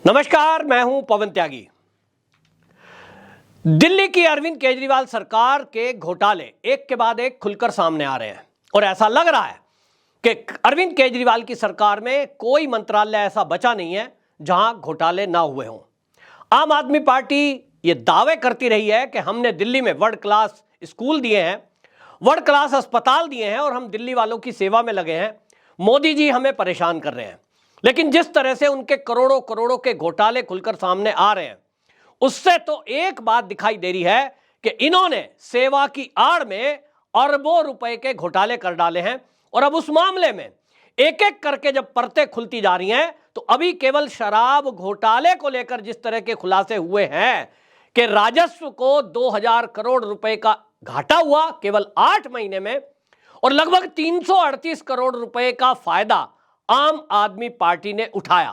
नमस्कार, मैं हूं पवन त्यागी। दिल्ली की अरविंद केजरीवाल सरकार के घोटाले एक के बाद एक खुलकर सामने आ रहे हैं और ऐसा लग रहा है कि अरविंद केजरीवाल की सरकार में कोई मंत्रालय ऐसा बचा नहीं है जहां घोटाले ना हुए हों। आम आदमी पार्टी ये दावे करती रही है कि हमने दिल्ली में वर्ल्ड क्लास स्कूल दिए हैं, वर्ल्ड क्लास अस्पताल दिए हैं और हम दिल्ली वालों की सेवा में लगे हैं। मोदी जी हमें परेशान कर रहे हैं। लेकिन जिस तरह से उनके करोड़ों करोड़ों के घोटाले खुलकर सामने आ रहे हैं, उससे तो एक बात दिखाई दे रही है कि इन्होंने सेवा की आड़ में अरबों रुपए के घोटाले कर डाले हैं। और अब उस मामले में एक एक करके जब परतें खुलती जा रही हैं, तो अभी केवल शराब घोटाले को लेकर जिस तरह के खुलासे हुए हैं कि राजस्व को 2000 करोड़ रुपए का घाटा हुआ केवल 8 महीने में और लगभग 338 करोड़ रुपए का फायदा आम आदमी पार्टी ने उठाया।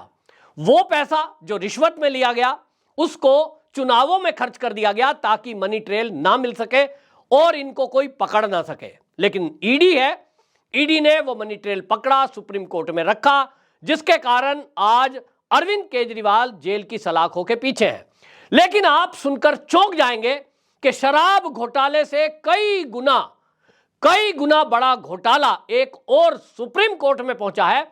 वो पैसा जो रिश्वत में लिया गया उसको चुनावों में खर्च कर दिया गया ताकि मनी ट्रेल ना मिल सके और इनको कोई पकड़ ना सके। लेकिन ईडी है, ईडी ने वो मनी ट्रेल पकड़ा, सुप्रीम कोर्ट में रखा, जिसके कारण आज अरविंद केजरीवाल जेल की सलाखों के पीछे हैं। लेकिन आप सुनकर चौंक जाएंगे कि शराब घोटाले से कई गुना बड़ा घोटाला एक और सुप्रीम कोर्ट में पहुंचा है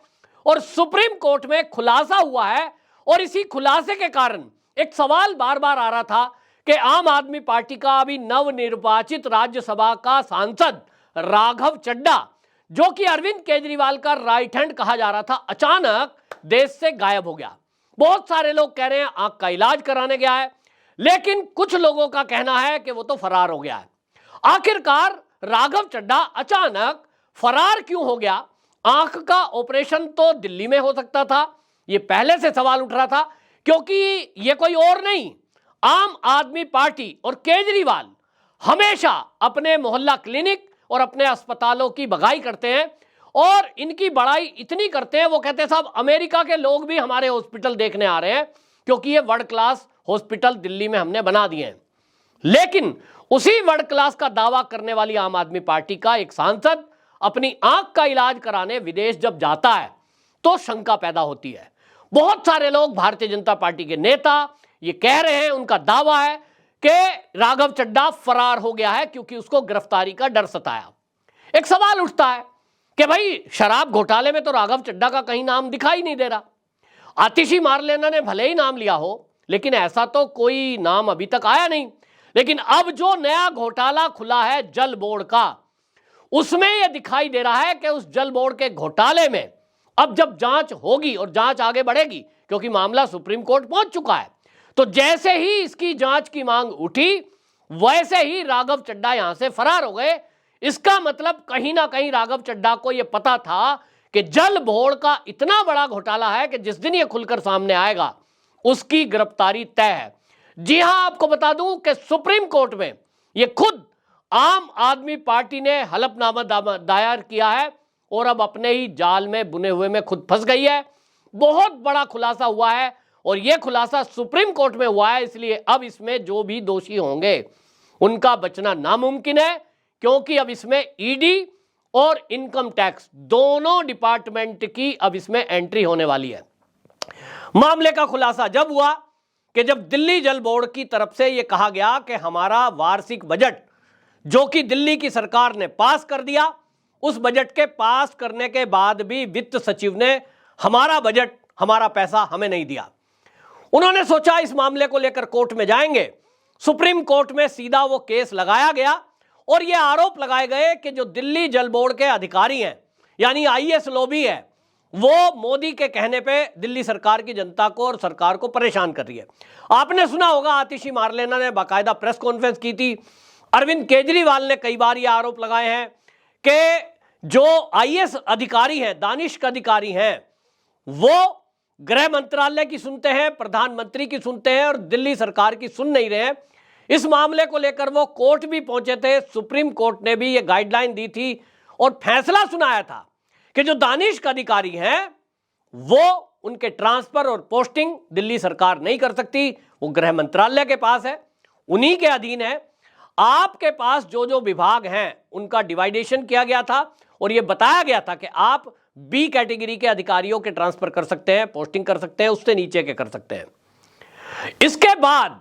और सुप्रीम कोर्ट में खुलासा हुआ है। और इसी खुलासे के कारण एक सवाल बार बार आ रहा था कि आम आदमी पार्टी का अभी नवनिर्वाचित राज्यसभा का सांसद राघव चड्ढा, जो कि अरविंद केजरीवाल का राइट हैंड कहा जा रहा था, अचानक देश से गायब हो गया। बहुत सारे लोग कह रहे हैं आंख का इलाज कराने गया है, लेकिन कुछ लोगों का कहना है कि वो तो फरार हो गया है। आखिरकार राघव चड्ढा अचानक फरार क्यों हो गया? आंख का ऑपरेशन तो दिल्ली में हो सकता था, यह पहले से सवाल उठ रहा था, क्योंकि यह कोई और नहीं, आम आदमी पार्टी और केजरीवाल हमेशा अपने मोहल्ला क्लिनिक और अपने अस्पतालों की बगाई करते हैं और इनकी बड़ाई इतनी करते हैं, वो कहते हैं साहब अमेरिका के लोग भी हमारे हॉस्पिटल देखने आ रहे हैं क्योंकि ये वर्ल्ड क्लास हॉस्पिटल दिल्ली में हमने बना दिए हैं। लेकिन उसी वर्ल्ड क्लास का दावा करने वाली आम आदमी पार्टी का एक सांसद अपनी आंख का इलाज कराने विदेश जब जाता है तो शंका पैदा होती है। बहुत सारे लोग, भारतीय जनता पार्टी के नेता ये कह रहे हैं, उनका दावा है कि राघव चड्ढा फरार हो गया है क्योंकि उसको गिरफ्तारी का डर सताया। एक सवाल उठता है कि भाई शराब घोटाले में तो राघव चड्ढा का कहीं नाम दिखाई नहीं दे रहा। आतिशी मारलेना ने भले ही नाम लिया हो, लेकिन ऐसा तो कोई नाम अभी तक आया नहीं। लेकिन अब जो नया घोटाला खुला है जल बोर्ड का, उसमें यह दिखाई दे रहा है कि उस जल बोर्ड के घोटाले में अब जब जांच होगी और जांच आगे बढ़ेगी, क्योंकि मामला सुप्रीम कोर्ट पहुंच चुका है, तो जैसे ही इसकी जांच की मांग उठी वैसे ही राघव चड्ढा यहां से फरार हो गए। इसका मतलब कहीं ना कहीं राघव चड्ढा को यह पता था कि जल बोर्ड का इतना बड़ा घोटाला है कि जिस दिन यह खुलकर सामने आएगा उसकी गिरफ्तारी तय है। जी हां, आपको बता दूं कि सुप्रीम कोर्ट में यह खुद आम आदमी पार्टी ने हलफनामा दायर किया है और अब अपने ही जाल में बुने हुए में खुद फंस गई है। बहुत बड़ा खुलासा हुआ है और यह खुलासा सुप्रीम कोर्ट में हुआ है, इसलिए अब इसमें जो भी दोषी होंगे उनका बचना नामुमकिन है, क्योंकि अब इसमें ईडी और इनकम टैक्स दोनों डिपार्टमेंट की अब इसमें एंट्री होने वाली है। मामले का खुलासा जब हुआ कि जब दिल्ली जल बोर्ड की तरफ से यह कहा गया कि हमारा वार्षिक बजट जो कि दिल्ली की सरकार ने पास कर दिया, उस बजट के पास करने के बाद भी वित्त सचिव ने हमारा बजट, हमारा पैसा हमें नहीं दिया। उन्होंने सोचा इस मामले को लेकर कोर्ट में जाएंगे। सुप्रीम कोर्ट में सीधा वो केस लगाया गया और ये आरोप लगाए गए कि जो दिल्ली जल बोर्ड के अधिकारी हैं, यानी आईएएस लॉबी है, वो मोदी के कहने पे दिल्ली सरकार की जनता को और सरकार को परेशान कर रही है। आपने सुना होगा आतिशी मारलेना ने बाकायदा प्रेस कॉन्फ्रेंस की थी। अरविंद केजरीवाल ने कई बार ये आरोप लगाए हैं कि जो आईएएस अधिकारी हैं, दानिश अधिकारी हैं, वो गृह मंत्रालय की सुनते हैं, प्रधानमंत्री की सुनते हैं और दिल्ली सरकार की सुन नहीं रहे हैं। इस मामले को लेकर वो कोर्ट भी पहुंचे थे। सुप्रीम कोर्ट ने भी ये गाइडलाइन दी थी और फैसला सुनाया था कि जो दानिश अधिकारी हैं वो उनके ट्रांसफर और पोस्टिंग दिल्ली सरकार नहीं कर सकती, वो गृह मंत्रालय के पास है, उन्हीं के अधीन है। आपके पास जो जो विभाग हैं उनका डिवाइडेशन किया गया था और यह बताया गया था कि आप बी कैटेगरी के अधिकारियों के ट्रांसफर कर सकते हैं, पोस्टिंग कर सकते हैं, उससे नीचे के कर सकते हैं। इसके बाद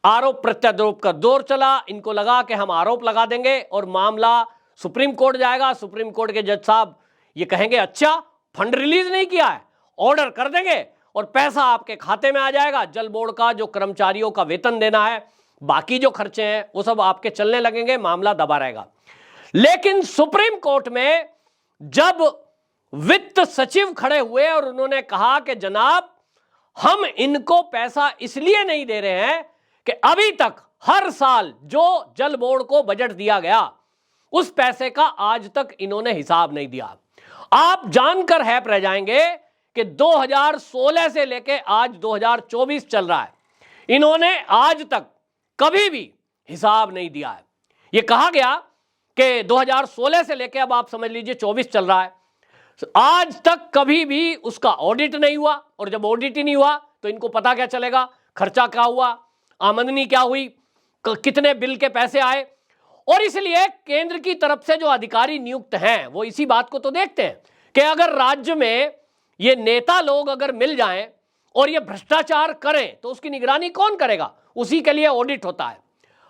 आरोप प्रत्यारोप का दौर चला। इनको लगा कि हम आरोप लगा देंगे और मामला सुप्रीम कोर्ट जाएगा। सुप्रीम कोर्ट के जज साहब ये कहेंगे अच्छा फंड रिलीज नहीं किया है, ऑर्डर कर देंगे और पैसा आपके खाते में आ जाएगा। जल बोर्ड का जो कर्मचारियों का वेतन देना है, बाकी जो खर्चे हैं वो सब आपके चलने लगेंगे, मामला दबा रहेगा। लेकिन सुप्रीम कोर्ट में जब वित्त सचिव खड़े हुए और उन्होंने कहा कि जनाब हम इनको पैसा इसलिए नहीं दे रहे हैं कि अभी तक हर साल जो जल बोर्ड को बजट दिया गया उस पैसे का आज तक इन्होंने हिसाब नहीं दिया। आप जानकर हैप रह जाएंगे कि 2016 से लेके आज 2024 चल रहा है, इन्होंने आज तक कभी भी हिसाब नहीं दिया है। यह कहा गया कि 2016 से लेके अब आप समझ लीजिए 24 चल रहा है, आज तक कभी भी उसका ऑडिट नहीं हुआ। और जब ऑडिट ही नहीं हुआ तो इनको पता क्या चलेगा खर्चा क्या हुआ, आमदनी क्या हुई, कितने बिल के पैसे आए। और इसलिए केंद्र की तरफ से जो अधिकारी नियुक्त हैं वो इसी बात को तो देखते हैं कि अगर राज्य में ये नेता लोग अगर मिल जाएं और ये भ्रष्टाचार करें तो उसकी निगरानी कौन करेगा, उसी के लिए ऑडिट होता है,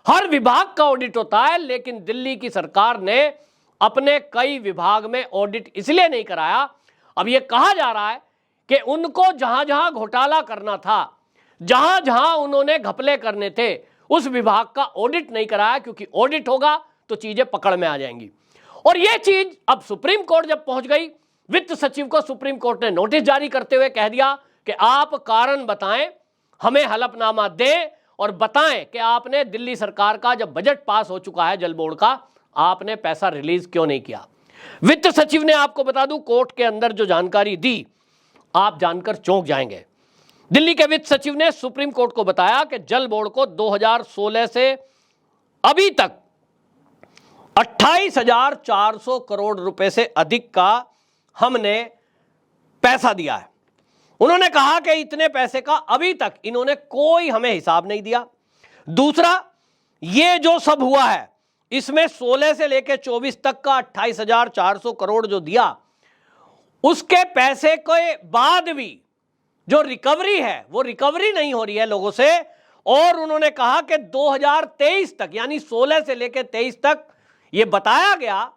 हर विभाग का ऑडिट होता है। लेकिन दिल्ली की सरकार ने अपने कई विभाग में ऑडिट इसलिए नहीं कराया। अब यह कहा जा रहा है कि उनको जहां जहां घोटाला करना था, जहां जहां उन्होंने घपले करने थे, उस विभाग का ऑडिट नहीं कराया, क्योंकि ऑडिट होगा तो चीजें पकड़ में आ जाएंगी। और यह चीज अब सुप्रीम कोर्ट जब पहुंच गई, वित्त सचिव को सुप्रीम कोर्ट ने नोटिस जारी करते हुए कह दिया कि आप कारण बताएं, हमें हलफनामा दें और बताएं कि आपने दिल्ली सरकार का जब बजट पास हो चुका है जल बोर्ड का, आपने पैसा रिलीज क्यों नहीं किया। वित्त सचिव ने, आपको बता दूं, कोर्ट के अंदर जो जानकारी दी आप जानकर चौंक जाएंगे। दिल्ली के वित्त सचिव ने सुप्रीम कोर्ट को बताया कि जल बोर्ड को 2016 से अभी तक 28,400 करोड़ रुपए से अधिक का हमने पैसा दिया है। उन्होंने कहा कि इतने पैसे का अभी तक इन्होंने कोई हमें हिसाब नहीं दिया। दूसरा, ये जो सब हुआ है इसमें 16 से लेकर 24 तक का 28,400 करोड़ जो दिया, उसके पैसे के बाद भी जो रिकवरी है वो रिकवरी नहीं हो रही है लोगों से। और उन्होंने कहा कि 2023 तक, यानी 16 से लेकर 23 तक, ये बताया गया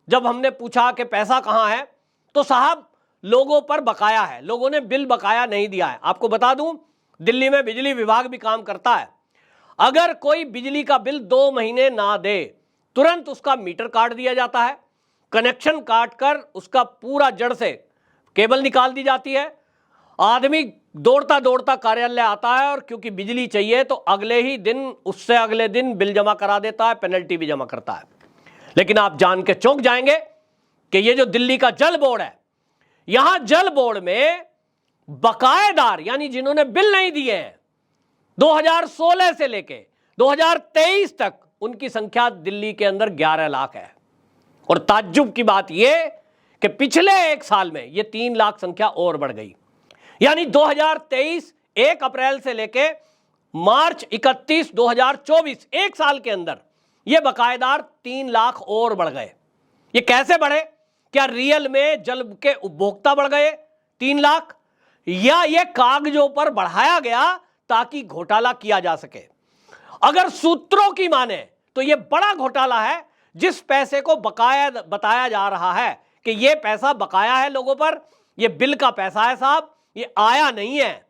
जब हमने पूछा कि पैसा कहां है, तो साहब लोगों पर बकाया है, लोगों ने बिल बकाया नहीं दिया है। आपको बता दूं, दिल्ली में बिजली विभाग भी काम करता है। अगर कोई बिजली का बिल 2 महीने ना दे, तुरंत उसका मीटर काट दिया जाता है, कनेक्शन काट कर उसका पूरा जड़ से केबल निकाल दी जाती है। आदमी दौड़ता दौड़ता कार्यालय आता है और क्योंकि बिजली चाहिए तो अगले ही दिन, उससे अगले दिन बिल जमा करा देता है, पेनल्टी भी जमा करता है। लेकिन आप जान के चौंक जाएंगे कि ये जो दिल्ली का जल बोर्ड है, यहां जल बोर्ड में बकायेदार, यानी जिन्होंने बिल नहीं दिए हैं 2016 से लेके 2023 तक, उनकी संख्या दिल्ली के अंदर 11 लाख है। और ताज्जुब की बात यह कि पिछले एक साल में यह 3 लाख संख्या और बढ़ गई, यानी 2023 1 अप्रैल से लेके मार्च 31 2024 एक साल के अंदर यह बकायेदार 3 लाख और बढ़ गए। ये कैसे बढ़े? क्या रियल में जल के उपभोक्ता बढ़ गए 3 लाख, या यह कागजों पर बढ़ाया गया ताकि घोटाला किया जा सके? अगर सूत्रों की माने तो यह बड़ा घोटाला है। जिस पैसे को बकाया बताया जा रहा है कि यह पैसा बकाया है लोगों पर, यह बिल का पैसा है साहब, ये आया नहीं है,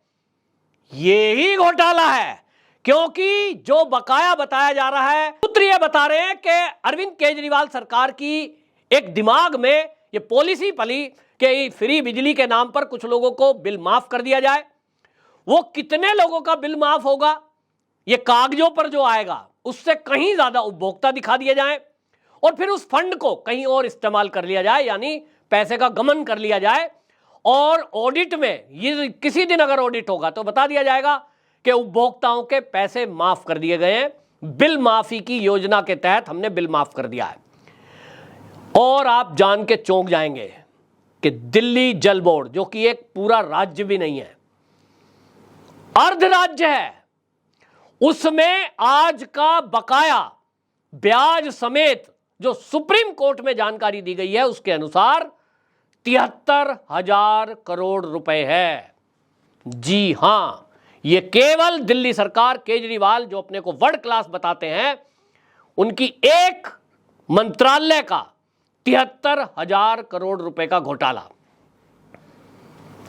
ये ही घोटाला है। क्योंकि जो बकाया बताया जा रहा है, सूत्र ये बता रहे हैं कि अरविंद केजरीवाल सरकार की एक दिमाग में ये पॉलिसी पली कि फ्री बिजली के नाम पर कुछ लोगों को बिल माफ कर दिया जाए। वो कितने लोगों का बिल माफ होगा, ये कागजों पर जो आएगा उससे कहीं ज्यादा उपभोक्ता दिखा दिए जाए और फिर उस फंड को कहीं और इस्तेमाल कर लिया जाए, यानी पैसे का गमन कर लिया जाए। और ऑडिट में ये किसी दिन अगर ऑडिट होगा तो बता दिया जाएगा कि उपभोक्ताओं के पैसे माफ कर दिए गए हैं, बिल माफी की योजना के तहत हमने बिल माफ कर दिया है। और आप जान के चौंक जाएंगे कि दिल्ली जल बोर्ड, जो कि एक पूरा राज्य भी नहीं है, अर्ध राज्य है, उसमें आज का बकाया ब्याज समेत जो सुप्रीम कोर्ट में जानकारी दी गई है उसके अनुसार 73,000 करोड़ रुपए है। जी हां, ये केवल दिल्ली सरकार, केजरीवाल जो अपने को वर्ल्ड क्लास बताते हैं, उनकी एक मंत्रालय का 73,000 करोड़ रुपए का घोटाला,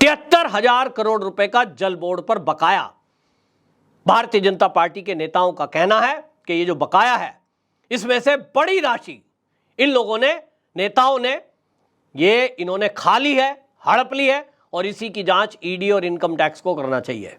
73,000 करोड़ रुपए का जल बोर्ड पर बकाया। भारतीय जनता पार्टी के नेताओं का कहना है कि ये जो बकाया है, इसमें से बड़ी राशि इन लोगों ने, नेताओं ने, ये इन्होंने खा ली है, हड़प ली है, और इसी की जांच ईडी और इनकम टैक्स को करना चाहिए।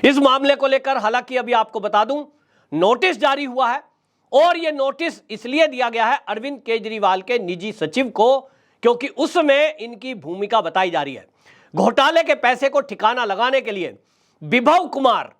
इस मामले को लेकर हालांकि अभी आपको बता दूं, नोटिस जारी हुआ है, और यह नोटिस इसलिए दिया गया है अरविंद केजरीवाल के निजी सचिव को, क्योंकि उसमें इनकी भूमिका बताई जा रही है। घोटाले के पैसे को ठिकाना लगाने के लिए विभव कुमार,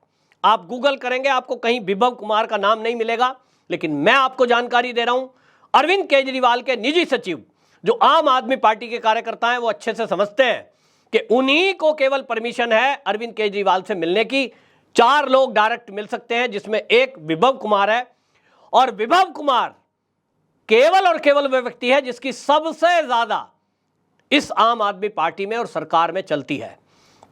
आप गूगल करेंगे आपको कहीं विभव कुमार का नाम नहीं मिलेगा, लेकिन मैं आपको जानकारी दे रहा हूं, अरविंद केजरीवाल के निजी सचिव जो आम आदमी पार्टी के कार्यकर्ता हैं, वो अच्छे से समझते हैं कि उन्हीं को केवल परमिशन है अरविंद केजरीवाल से मिलने की। 4 लोग डायरेक्ट मिल सकते हैं, जिसमें एक विभव कुमार है, और विभव कुमार केवल और केवल वह व्यक्ति है जिसकी सबसे ज्यादा इस आम आदमी पार्टी में और सरकार में चलती है।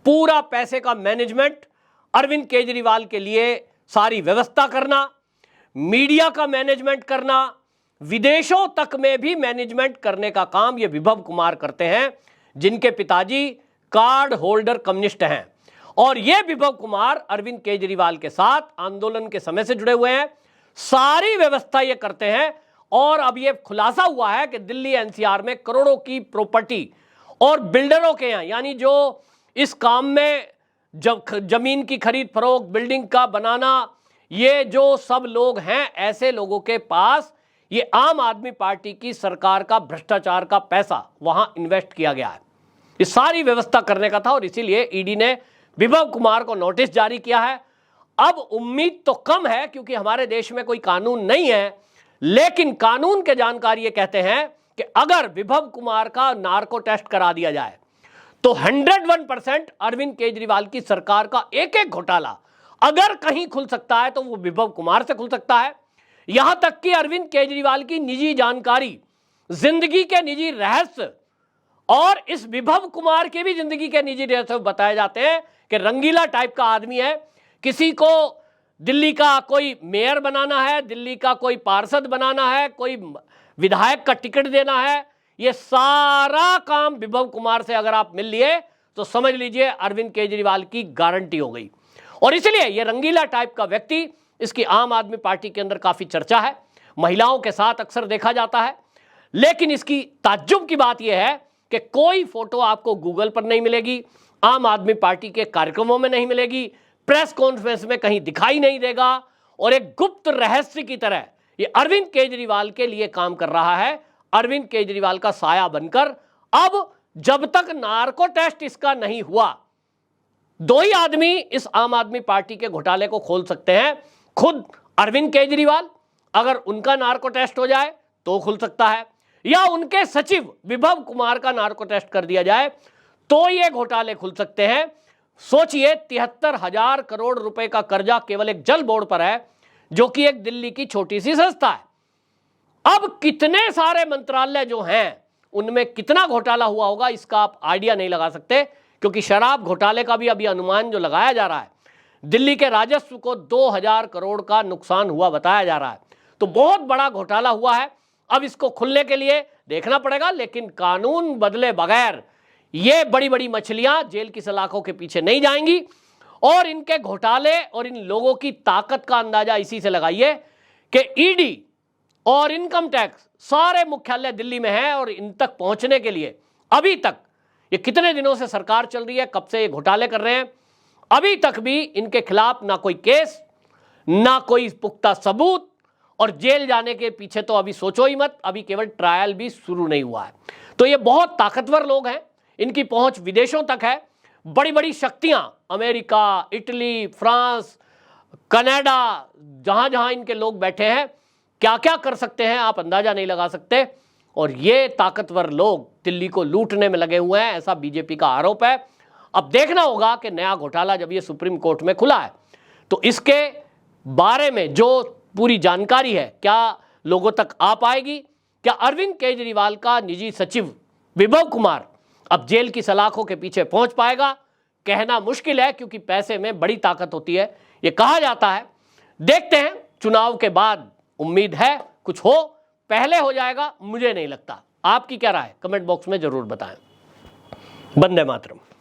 पूरा पैसे का मैनेजमेंट अरविंद केजरीवाल के लिए, सारी व्यवस्था करना, मीडिया का मैनेजमेंट करना, विदेशों तक में भी मैनेजमेंट करने का काम ये विभव कुमार करते हैं, जिनके पिताजी कार्ड होल्डर कम्युनिस्ट हैं। और ये विभव कुमार अरविंद केजरीवाल के साथ आंदोलन के समय से जुड़े हुए हैं, सारी व्यवस्था ये करते हैं। और अब ये खुलासा हुआ है कि दिल्ली एनसीआर में करोड़ों की प्रॉपर्टी और बिल्डरों के यहाँ, यानी जो इस काम में जब जमीन की खरीद फरोख्त, बिल्डिंग का बनाना, ये जो सब लोग हैं, ऐसे लोगों के पास ये आम आदमी पार्टी की सरकार का भ्रष्टाचार का पैसा वहां इन्वेस्ट किया गया है। ये सारी व्यवस्था करने का था, और इसीलिए ईडी ने विभव कुमार को नोटिस जारी किया है। अब उम्मीद तो कम है, क्योंकि हमारे देश में कोई कानून नहीं है, लेकिन कानून के जानकार ये कहते हैं कि अगर विभव कुमार का नार्को टेस्ट करा दिया जाए तो 101% अरविंद केजरीवाल की सरकार का एक एक घोटाला अगर कहीं खुल सकता है तो वो विभव कुमार से खुल सकता है। यहां तक कि अरविंद केजरीवाल की निजी जानकारी, जिंदगी के निजी रहस्य, और इस विभव कुमार के भी जिंदगी के निजी रहस्य बताए जाते हैं कि रंगीला टाइप का आदमी है, किसी को दिल्ली का कोई मेयर बनाना है, दिल्ली का कोई पार्षद बनाना है, कोई विधायक का टिकट देना है, ये सारा काम विभव कुमार से अगर आप मिल लिए तो समझ लीजिए अरविंद केजरीवाल की गारंटी हो गई। और इसलिए ये रंगीला टाइप का व्यक्ति, इसकी आम आदमी पार्टी के अंदर काफी चर्चा है, महिलाओं के साथ अक्सर देखा जाता है। लेकिन इसकी ताज्जुब की बात यह है कि कोई फोटो आपको गूगल पर नहीं मिलेगी, आम आदमी पार्टी के कार्यक्रमों में नहीं मिलेगी, प्रेस कॉन्फ्रेंस में कहीं दिखाई नहीं देगा, और एक गुप्त रहस्य की तरह ये अरविंद केजरीवाल के लिए काम कर रहा है, अरविंद केजरीवाल का साया बनकर। अब जब तक नार्को टेस्ट इसका नहीं हुआ, 2 ही आदमी इस आम आदमी पार्टी के घोटाले को खोल सकते हैं, खुद अरविंद केजरीवाल, अगर उनका नार्को टेस्ट हो जाए तो खुल सकता है, या उनके सचिव विभव कुमार का नार्को टेस्ट कर दिया जाए तो ये घोटाले खुल सकते हैं। सोचिए, 73,000 करोड़ रुपए का कर्जा केवल एक जल बोर्ड पर है, जो कि एक दिल्ली की छोटी सी संस्था है। अब कितने सारे मंत्रालय जो हैं, उनमें कितना घोटाला हुआ होगा, इसका आप आइडिया नहीं लगा सकते, क्योंकि शराब घोटाले का भी अभी अनुमान जो लगाया जा रहा है, दिल्ली के राजस्व को 2,000 करोड़ का नुकसान हुआ बताया जा रहा है। तो बहुत बड़ा घोटाला हुआ है। अब इसको खुलने के लिए देखना पड़ेगा, लेकिन कानून बदले बगैर ये बड़ी बड़ी मछलियां जेल की सलाखों के पीछे नहीं जाएंगी। और इनके घोटाले और इन लोगों की ताकत का अंदाजा इसी से लगाइए कि ईडी और इनकम टैक्स सारे मुख्यालय दिल्ली में है, और इन तक पहुंचने के लिए अभी तक, ये कितने दिनों से सरकार चल रही है, कब से ये घोटाले कर रहे हैं, अभी तक भी इनके खिलाफ ना कोई केस, ना कोई पुख्ता सबूत, और जेल जाने के पीछे तो अभी सोचो ही मत, अभी केवल ट्रायल भी शुरू नहीं हुआ है। तो ये बहुत ताकतवर लोग हैं, इनकी पहुंच विदेशों तक है। बड़ी बड़ी शक्तियां, अमेरिका, इटली, फ्रांस, कनाडा, जहां जहां इनके लोग बैठे हैं, क्या क्या कर सकते हैं आप अंदाजा नहीं लगा सकते। और ये ताकतवर लोग दिल्ली को लूटने में लगे हुए हैं, ऐसा बीजेपी का आरोप है। अब देखना होगा कि नया घोटाला जब ये सुप्रीम कोर्ट में खुला है तो इसके बारे में जो पूरी जानकारी है क्या लोगों तक आ पाएगी। क्या अरविंद केजरीवाल का निजी सचिव विभव कुमार अब जेल की सलाखों के पीछे पहुंच पाएगा कहना मुश्किल है, क्योंकि पैसे में बड़ी ताकत होती है, ये कहा जाता है। देखते हैं, चुनाव के बाद उम्मीद है कुछ हो, पहले हो जाएगा मुझे नहीं लगता। आपकी क्या राय है? कमेंट बॉक्स में जरूर बताएं। वंदे मातरम।